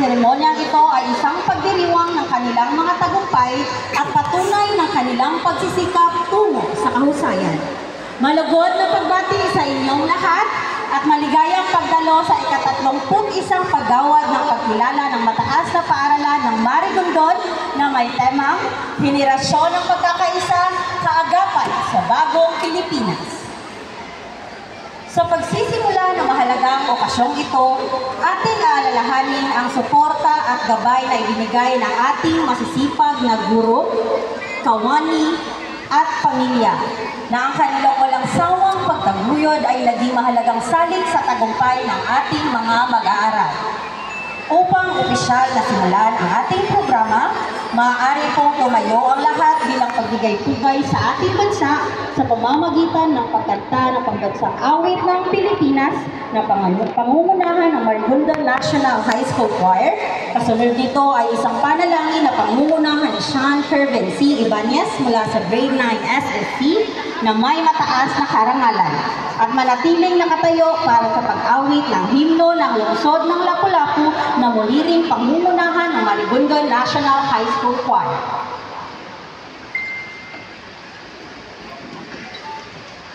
seremonyang ito ay isang pagdiriwang ng kanilang mga tagumpay at patunay ng kanilang pagsisikap tungo sa kahusayan. Malugod na pagbati sa inyong lahat at maligayang pagdalo sa ika-31 paggawad ng pagkilala ng mataas na paaralan ng Marigondon na may temang Henerasyon ng Pagkakaisa, Kaagapan sa Bagong Pilipinas. Sa pagsisimula ng mahalagang okasyong ito, ating aalalahanin ang suporta at gabay na ibinigay ng ating masisipag na guro, kawani, at pamilya, na ang kanilang walang sawang pagtaguyod ay naging mahalagang salik sa tagumpay ng ating mga mag-aaral. Upang opisyal na simulan ang ating programa, maaari pong tumayo ang lahat bilang pagbigay-pugay sa ating bansa sa pamamagitan ng pagkanta ng pambansang awit ng Pilipinas na pangungunahan ng Marigondon National High School Choir. Kasunod nito ay isang panalangin na pangungunahan ni Sean Kervin C. Ibanez mula sa Grade 9 SSC na may mataas na karangalan at manatiling nakatayo para sa pag-awit ng himno ng lungsod ng Lapu-Lapu na muli ring pangungunahan ng Marigondon National High School Choir.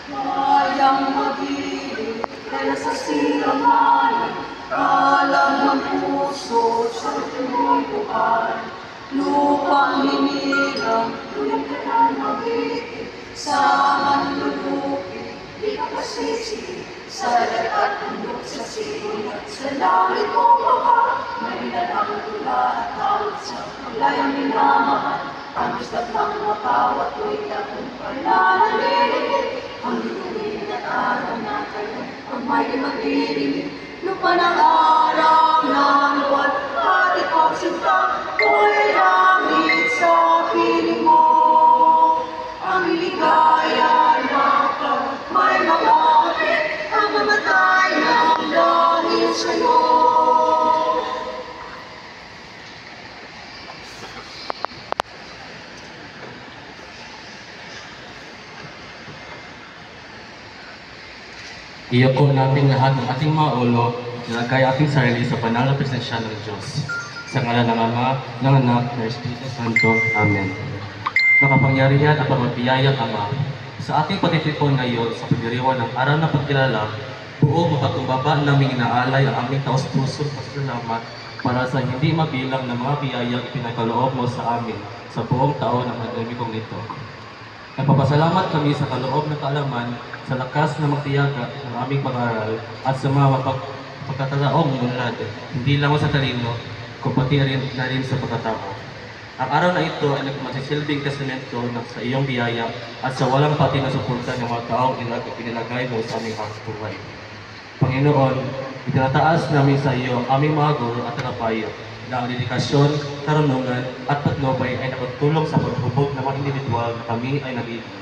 Kayang mag-ibig dahil sa silangan, alam ng puso sa tulubuan. Lupang hinirang, tuloy ka na mag-ibig, sa manlulupi, di ka pasisi, sa dagat tundok sa silat, sa langit mo baka, may nalang tula at tawag sa paglayang minamahal. Ang istat ng mapawat ko'y takong pananalilig, ang liwanag at araw na kayo, ang may mag-irimig, lupa ng araw ng buwan, at ipagsinta, ko'y langit sa piling mo. Ang iligaya na pag may malapit, ang mamatay ng dahil sa'yo. Iyako natin lahat ng ating mga ulo, nilagay ating sarili sa banal na presensya ng Diyos. Sa ngalan ng Ama, ng Anak, ng Espiritu Santo. Amen. Nakapangyarihan at pamabiyayang Ama, sa ating patitipon ngayon sa pagdiriwang ng araw na pagkilala, buong mapatumbaba naming inaalay ang aming taos-pusong pasalamat para sa hindi mabilang na mga biyayang ipinagkaloob mo sa amin sa buong taon ng pandemikong nito. Nagpapasalamat kami sa kaloob ng kaalaman, sa lakas na magtiyaga ng aming pag-aaral at sa mga pagkatalaong munlad, hindi lang sa talino, kung pati rin na rin sa pagkatao. Ang araw na ito ay nagmasisilbing testamento sa iyong biyaya at sa walang pati na suporta ng mga taong pinilagay mo sa aming buhay. Panginoon, itinataas namin sa iyo ang aming mga guro at tagapayo na ang dedikasyon, karunungan at patnubay ay nakatulong sa paghubog ng mga individual na kami ay nagiging.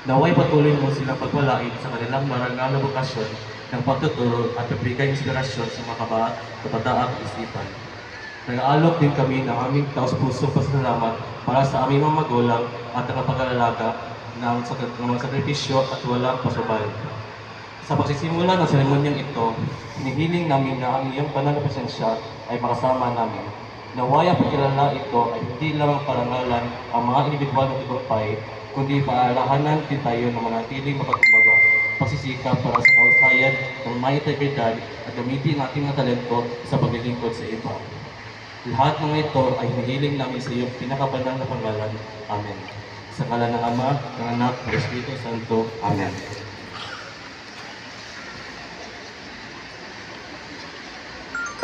Naway patuloy mo silang pagwalain sa kanilang marangal na bukasyon ng pagtuturo at pagbigay inspirasyon sa mga kabataang isipan. Nag-aalok din kami ng aming taos-pusong pasalamat para sa aming mga magulang at nakapag-alalaga ng mga sakripisyo at walang pasubay. Sa pagsisimula ng seremonyang ito, hinihiling namin na ang iyong banal na presensya ay makasama namin. Naway ang pagkilala ito ay hindi lamang parangalan ang mga individual na tagumpay, kundi paalahanan din tayo na manatiling mapagkumbaga, pagsisikap para sa kahusayan ng may integridad at gamitin ang ating mga talento sa paglilingkod sa iba. Lahat ng ito ay hinihiling namin sa iyong pinakabanal na pangalan. Amen. Sa ngalan ng Ama, ng Anak, ng Espiritu Santo. Amen. La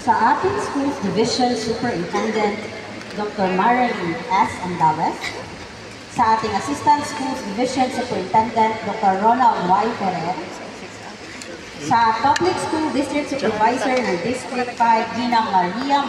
sa ating Schools Division Superintendent, Dr. Marilyn S. Andales, sa ating Assistant Schools Division Superintendent, Dr. Ronald Y. Ferrer, sa Public School District Supervisor ng District 5, Ginang Maria